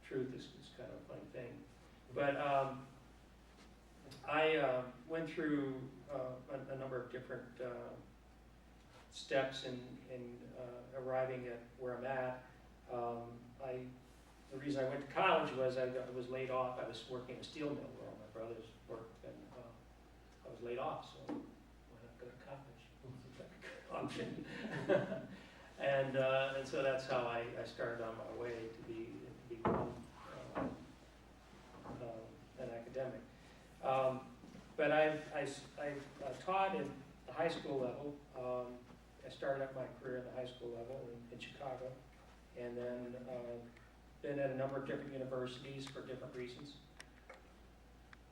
truth is kind of a funny thing. But I went through a number of different steps in arriving at where I'm at. The reason I went to college was I was laid off. I was working in a steel mill where all my brothers worked, and I was laid off, so why not go to college? Seems like a good option. and so that's how I started on my way to become an academic. But I taught at the high school level. I started out my career at the high school level in Chicago, and then been at a number of different universities for different reasons.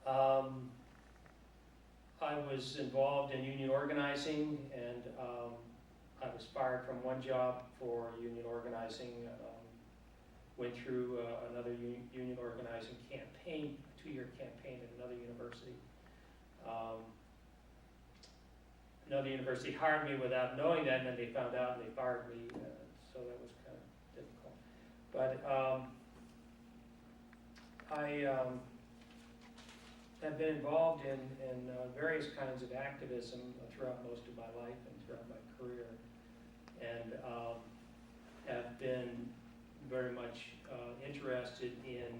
I was involved in union organizing, and I was fired from one job for union organizing, went through another union organizing campaign, a 2-year campaign at another university. Another university hired me without knowing that, and then they found out and they fired me, so that was kind of difficult. But I have been involved in various kinds of activism throughout most of my life and throughout my career, and have been very much interested in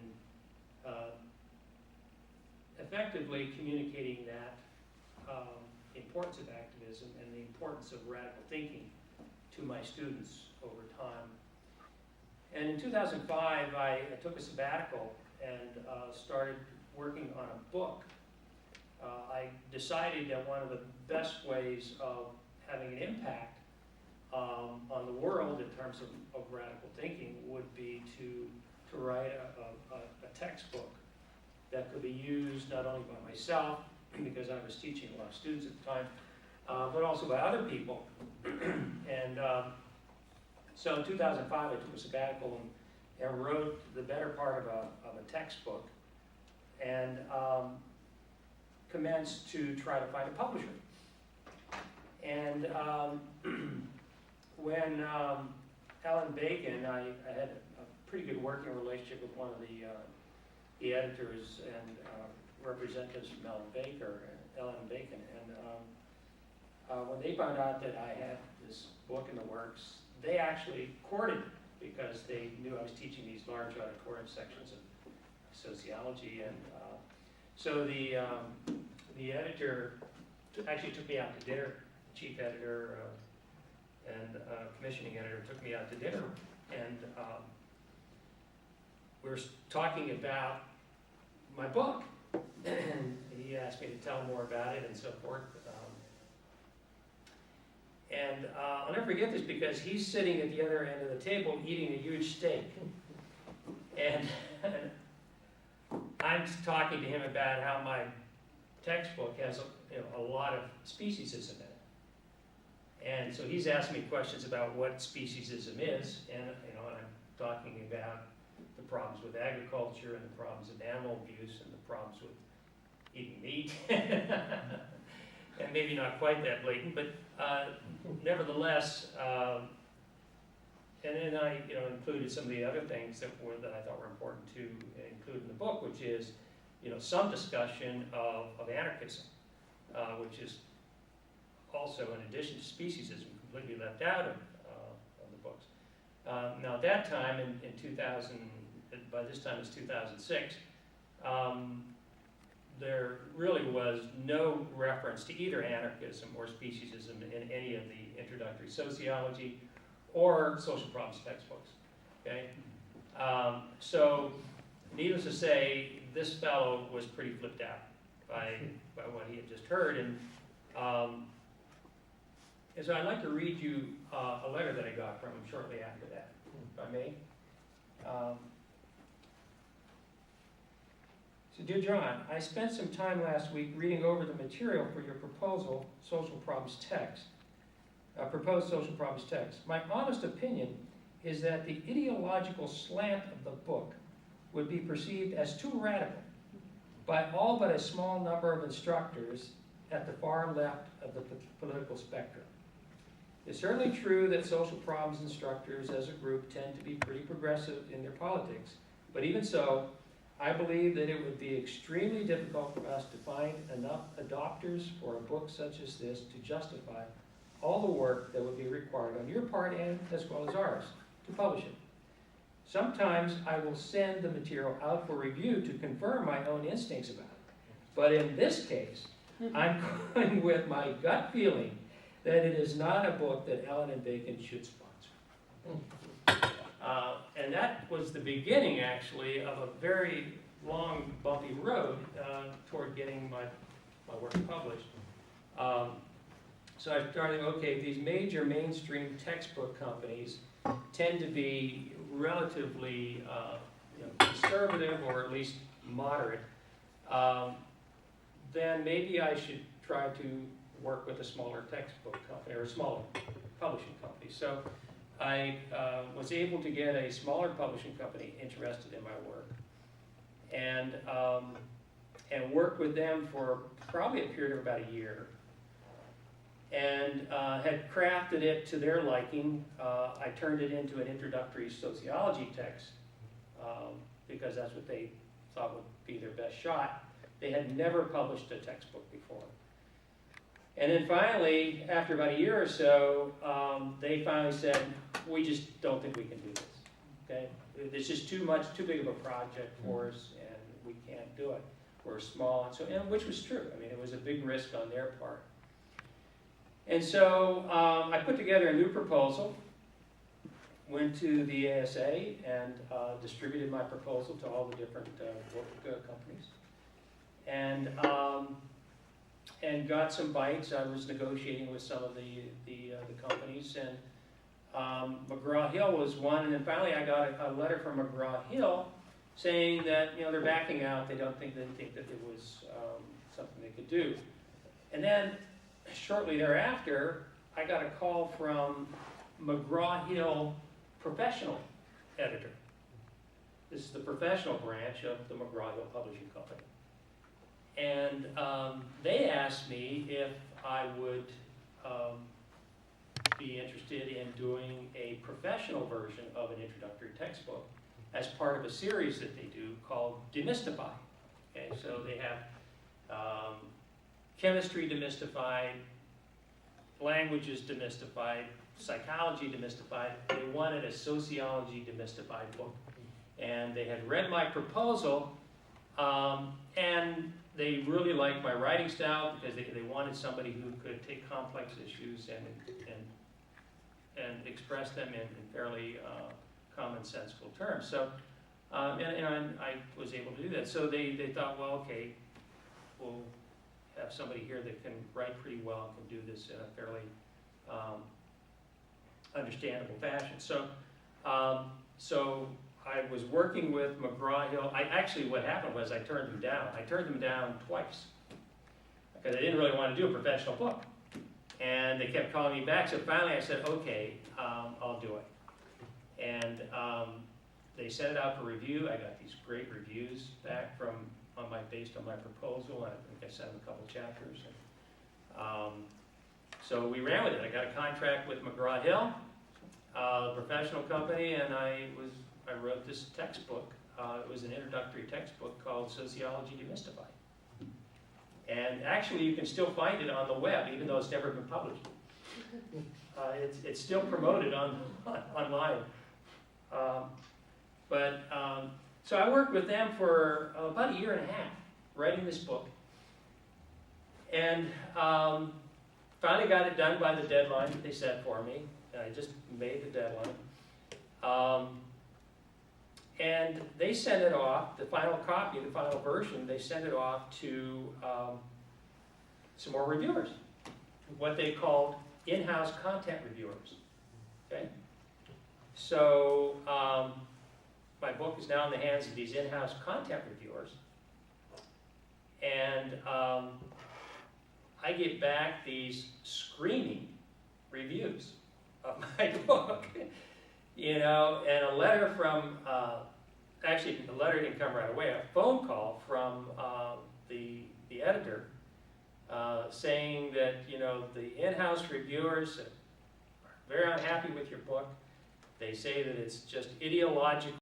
effectively communicating that importance of activism and the importance of radical thinking to my students over time. And in 2005, I took a sabbatical and started working on a book. I decided that one of the best ways of having an impact on the world in terms of radical thinking would be to write a textbook that could be used not only by myself, because I was teaching a lot of students at the time, but also by other people. And so in 2005, I took a sabbatical and wrote the better part of a textbook, and commenced to try to find a publisher. And when Ellen Bacon, I had a pretty good working relationship with one of the editors and representatives from Ellen Bacon, and when they found out that I had this book in the works, they actually courted me because they knew I was teaching these large auditorium sections of sociology, and so the editor actually took me out to dinner. The chief editor and commissioning editor took me out to dinner, and we were talking about my book, and he asked me to tell him more about it and so forth. And I'll never forget this because he's sitting at the other end of the table eating a huge steak. And I'm talking to him about how my textbook has a lot of speciesism in it. And so he's asking me questions about what speciesism is, and I'm talking about the problems with agriculture and the problems of animal abuse and the problems with eating meat. And maybe not quite that blatant, but nevertheless, and then I included some of the other things that I thought were important to include in the book, which is some discussion of anarchism, which is also, in addition to speciesism, completely left out of the books. Now at that time, in 2000, by this time it's 2006, there really was no reference to either anarchism or speciesism in any of the introductory sociology or social problems textbooks. Okay, so needless to say, this fellow was pretty flipped out by what he had just heard, and so I'd like to read you a letter that I got from him shortly after that, if I may. So, dear John, I spent some time last week reading over the material for your proposed social problems text. My honest opinion is that the ideological slant of the book would be perceived as too radical by all but a small number of instructors at the far left of the political spectrum. It's certainly true that social problems instructors as a group tend to be pretty progressive in their politics, But even so, I believe that it would be extremely difficult for us to find enough adopters for a book such as this to justify all the work that would be required on your part and as well as ours to publish it. Sometimes I will send the material out for review to confirm my own instincts about it. But in this case, I'm going with my gut feeling that it is not a book that Ellen and Bacon should sponsor. And that was the beginning, actually, of a very long, bumpy road toward getting my work published. So I started, okay, these major mainstream textbook companies tend to be relatively conservative or at least moderate. Then maybe I should try to work with a smaller textbook company or a smaller publishing company. So I was able to get a smaller publishing company interested in my work, and worked with them for probably a period of about a year, and had crafted it to their liking. I turned it into an introductory sociology text because that's what they thought would be their best shot. They had never published a textbook before. And then finally, after about a year or so, they finally said, we just don't think we can do this, okay? It's just too big of a project for us, and we can't do it. We're small, and which was true. I mean, it was a big risk on their part. And so I put together a new proposal, went to the ASA, and distributed my proposal to all the different book companies. And got some bites. I was negotiating with some of the companies, and McGraw-Hill was one. And then finally, I got a letter from McGraw-Hill saying that they're backing out. They didn't think that it was something they could do. And then shortly thereafter, I got a call from McGraw-Hill professional editor. This is the professional branch of the McGraw-Hill Publishing Company. And they asked me if I would be interested in doing a professional version of an introductory textbook as part of a series that they do called Demystify. Okay, so they have chemistry demystified, languages demystified, psychology demystified. They wanted a sociology demystified book. And they had read my proposal, and they really liked my writing style because they wanted somebody who could take complex issues and express them in fairly commonsensical terms. So, and I was able to do that. So they thought, well, okay, we'll have somebody here that can write pretty well and can do this in a fairly understandable fashion. So, so I was working with McGraw-Hill. Actually, what happened was I turned them down. I turned them down twice because I didn't really want to do a professional book. And they kept calling me back. So finally I said, okay, I'll do it. And they sent it out for review. I got these great reviews back based on my proposal. I think I sent them a couple chapters. And, so we ran with it. I got a contract with McGraw-Hill, a professional company, and I wrote this textbook. It was an introductory textbook called Sociology Demystified. And actually, you can still find it on the web, even though it's never been published. It's still promoted online. So I worked with them for about a year and a half, writing this book. And finally got it done by the deadline that they set for me. I just made the deadline. And they sent it off, the final copy, the final version, they sent it off to some more reviewers, what they called in-house content reviewers. Okay? So my book is now in the hands of these in-house content reviewers. And I get back these screaming reviews of my book. And a letter from, actually the letter didn't come right away, a phone call from the editor saying that, the in-house reviewers are very unhappy with your book. They say that it's just ideological